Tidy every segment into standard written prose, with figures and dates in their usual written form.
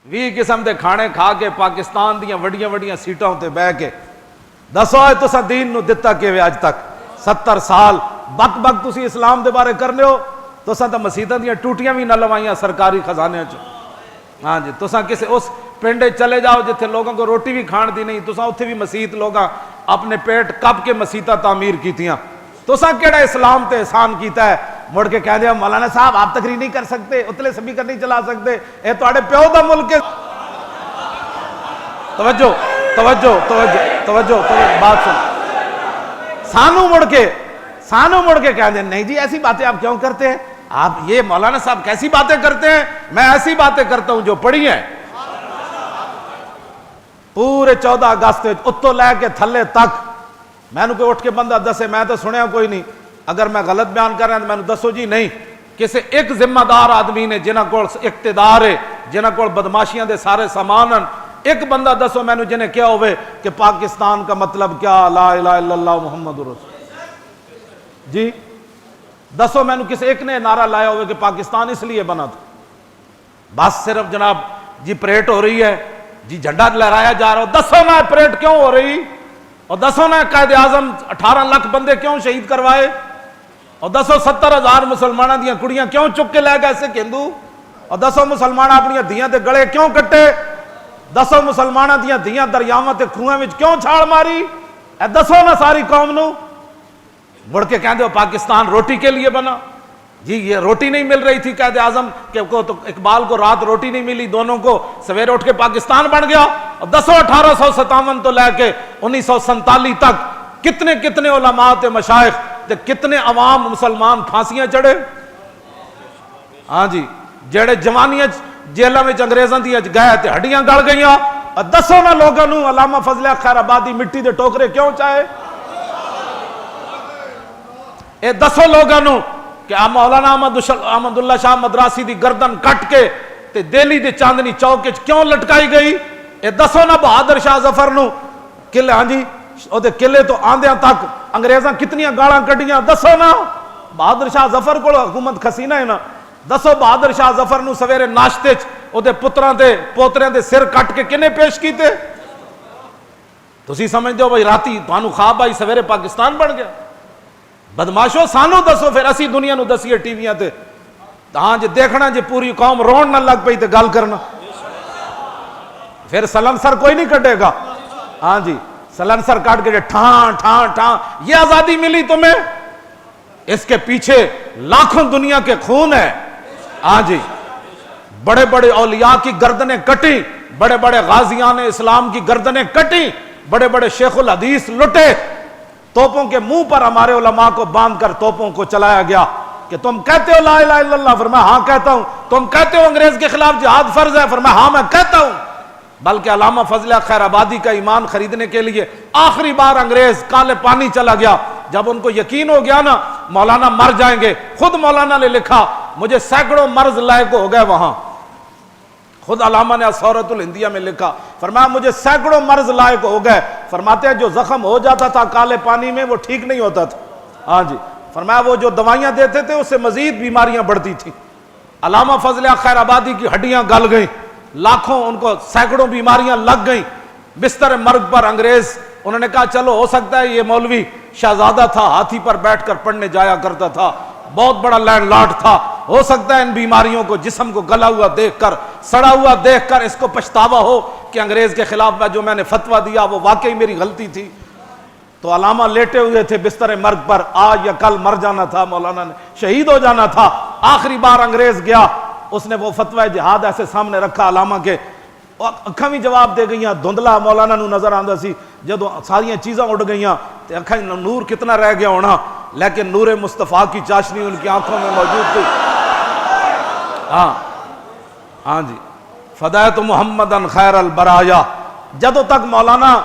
20 قسم دے کھانے کھا کے پاکستان دیاں وڈیاں وڈیاں سیٹاں تے بہ کے دسو اے تساں دین نو دتا کیویں اج تک 70 سال بک بک تسی اسلام دے بارے کرنے ہو. تساں تے مسجداں دیاں ٹوٹیاں بھی نہ لوائیاں سرکاری خزانے چ. ہاں جی تساں کسے اس پنڈ چلے جاؤ جتھے لوگوں کو روٹی بھی کھان دی نہیں, تساں اتھے بھی مسجد لوگاں اپنے پیٹ کپ کے مسجداں تعمیر کیتیاں. تساں کیڑا اسلام تے احسان کیتا ہے مڑ کے کہہ دیا مولانا صاحب آپ تقریر نہیں کر سکتے, اتلے سپیکر نہیں چلا سکتے, اے تواڈے پیو دا ملک ہے. توجہ توجہ توجہ توجہ بات سن. سانو مڑ کے کہہ دیں نہیں جی ایسی باتیں آپ کیوں کرتے ہیں, آپ یہ مولانا صاحب کیسی باتیں کرتے ہیں, میں ایسی باتیں کرتا ہوں جو پڑھی ہیں. پورے 14 اگست اتو لے کے تھلے تک میں نے کوئی اٹھ کے بندہ دسے, میں تو سنیا کوئی نہیں, اگر میں غلط بیان کر رہا ہوں تو میں نے دسو جی نہیں. کسی ایک ذمہ دار آدمی نے جنہ کو اقتدار ہے, جنہ کو بدماشیاں دے سارے سامان ہیں, ایک بندہ دسو میں نے جنہیں کیا ہوئے کہ پاکستان کا مطلب کیا لا الہ الا اللہ محمد رسول جی, دسو میں نے کسی ایک نے نعرہ لایا ہوئے کہ پاکستان اس لیے بنا تھا. بس صرف جناب جی پریڈ ہو رہی ہے جی, جھنڈا لہرایا جا رہا ہو, دسو نا پریڈ کیوں ہو رہی, اور دسو نا قائد اعظم 18 لاکھ بندے کیوں شہید کروائے, اور دسو 70,000 مسلمانوں دیاں کڑیاں کیوں چک کے لے گئے سکھ ہندو, اور دسو مسلمان اپنی دھیاں تے گلے کیوں کٹے, دسو مسلمانوں دیاں دھیاں دریاواں تے کھوئیں وچ کیوں چھاڑ ماری, اے دسو نا ساری قوم نو. مڑ کے کہندے ہو پاکستان روٹی کے لیے بنا. جی یہ روٹی نہیں مل رہی تھی قائد اعظم کو, تو اقبال کو رات روٹی نہیں ملی, دونوں کو سویرے اٹھ کے پاکستان بن گیا. اور دسو 1857 تو لے کے 1947 تک کتنے کتنے علماء تے مشائخ تے کتنے عوام مسلمان پھانسیاں چڑھے. ہاں جی جڑے جوانیاں جیلاں وچ انگریزاں دی گئے تے ہڈیاں گل گئیاں. اور دسو نا لوگاں نو علامہ فضل خیر آبادی مٹی دے ٹوکرے کیوں چاہے, اے دسو لوگاں نو کہ مولانا احمد اللہ شاہ مدراسی دی گردن کٹ کے تے دہلی دے چاندنی چوک وچ کیوں لٹکائی گئی. اے دسو نا بہادر شاہ ظفر نو قلعے, ہاں جی او دے قلعے تو آندیاں تک انگریزاں کتنیاں گالاں کڈیاں, دسو نا بہادر شاہ ظفر کو حکومت کھسینہ ہے نا, دسو بہادر شاہ ظفر نو سویرے ناشتے چ او دے پتراں دے پوتریاں دے سر کٹ کے کنے پیش کیتے. تسی سمجھدے ہو بھائی راتی تانوں خواب آئی سویرے پاکستان بن گیا. بدماشو سانو دسو پھر اسی دنیا نو دسیے ٹی ویاں تے, ہاں جی دیکھنا جی پوری قوم رون نہ لگ پئی تے گل کرنا, پھر سلنسر کوئی نہیں کٹے گا. ہاں جی سلنسر کاٹ کے ٹھان ٹھان ٹھان, یہ آزادی ملی تمہیں, اس کے پیچھے لاکھوں دنیا کے خون ہے. ہاں جی بڑے بڑے اولیاء کی گردنیں کٹی, بڑے بڑے غازیان اسلام کی گردنیں کٹی, بڑے بڑے شیخ الحدیث لٹے, توپوں کے منہ پر ہمارے علماء کو باندھ کر توپوں کو چلایا گیا کہ تم کہتے ہو لا الہ الا اللہ, فرمایا ہاں کہتا ہوں. تم کہتے ہو انگریز کے خلاف جہاد فرض ہے, فرمایا ہاں میں کہتا ہوں. بلکہ علامہ فضل خیر آبادی کا ایمان خریدنے کے لیے آخری بار انگریز کالے پانی چلا گیا. جب ان کو یقین ہو گیا نا مولانا مر جائیں گے, خود مولانا نے لکھا مجھے سینکڑوں مرض لائق ہو گئے وہاں, خود علامہ نے اسورۃ الہندیہ میں لکھا, فرمایا مجھے سینکڑوں مرض لائق ہو گئے. فرماتے ہیں جو زخم ہو جاتا تھا کالے پانی میں وہ ٹھیک نہیں ہوتا تھا. ہاں جی فرمایا وہ جو دوائیاں دیتے تھے اس سے مزید بیماریاں بڑھتی تھیں. علامہ فضل خیر آبادی کی ہڈیاں گل گئیں, لاکھوں ان کو سینکڑوں بیماریاں لگ گئیں. بستر مرگ پر انگریز, انہوں نے کہا چلو ہو سکتا ہے یہ مولوی شہزادہ تھا, ہاتھی پر بیٹھ کر پڑھنے جایا کرتا تھا, بہت بڑا لینڈ لارڈ تھا, ہو سکتا ہے ان بیماریوں کو جسم کو گلا ہوا دیکھ کر سڑا ہوا دیکھ کر اس کو پچھتاوا ہو کہ انگریز کے خلاف جو میں نے فتویٰ دیا وہ واقعی میری غلطی تھی. تو علامہ لیٹے ہوئے تھے بستر مرگ پر, آج یا کل مر جانا تھا, مولانا نے شہید ہو جانا تھا. آخری بار انگریز گیا, اس نے وہ فتویٰ جہاد ایسے سامنے رکھا علامہ کے, اکھاں بھی جواب دے گئیاں, دھندلا مولانا نو نظر آندا سی, جدو ساریاں چیزاں اڑ گئیاں تے اکھاں نور کتنا رہ گیا ہونا, لیکن نور مصطفیٰ کی چاشنی ان کی آنکھوں میں موجود تھی. ہاں جی فدایت محمدن خیر البرایا. جدو تک مولانا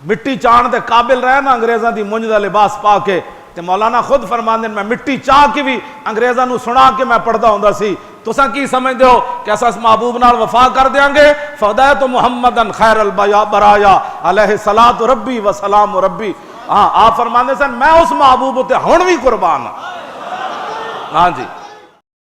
مٹی چاہن دے قابل رہے نا انگریزاں دی منج دا لباس پا کے, تے مولانا خود فرماندے میں مٹی چاہ کے بھی انگریزاں نو سنا کے میں پڑھدا ہوندا سی. تساں کی سمجھدے ہو کہ اساں اس محبوب نال وفا کر دیاں گے؟ فدایت محمدن خیر البرایا علیہ صلاۃ ربی و سلام ربی. ہاں آپ فرماندے سن میں اس محبوب تے ہن بھی قربان ہاں. ہاں جی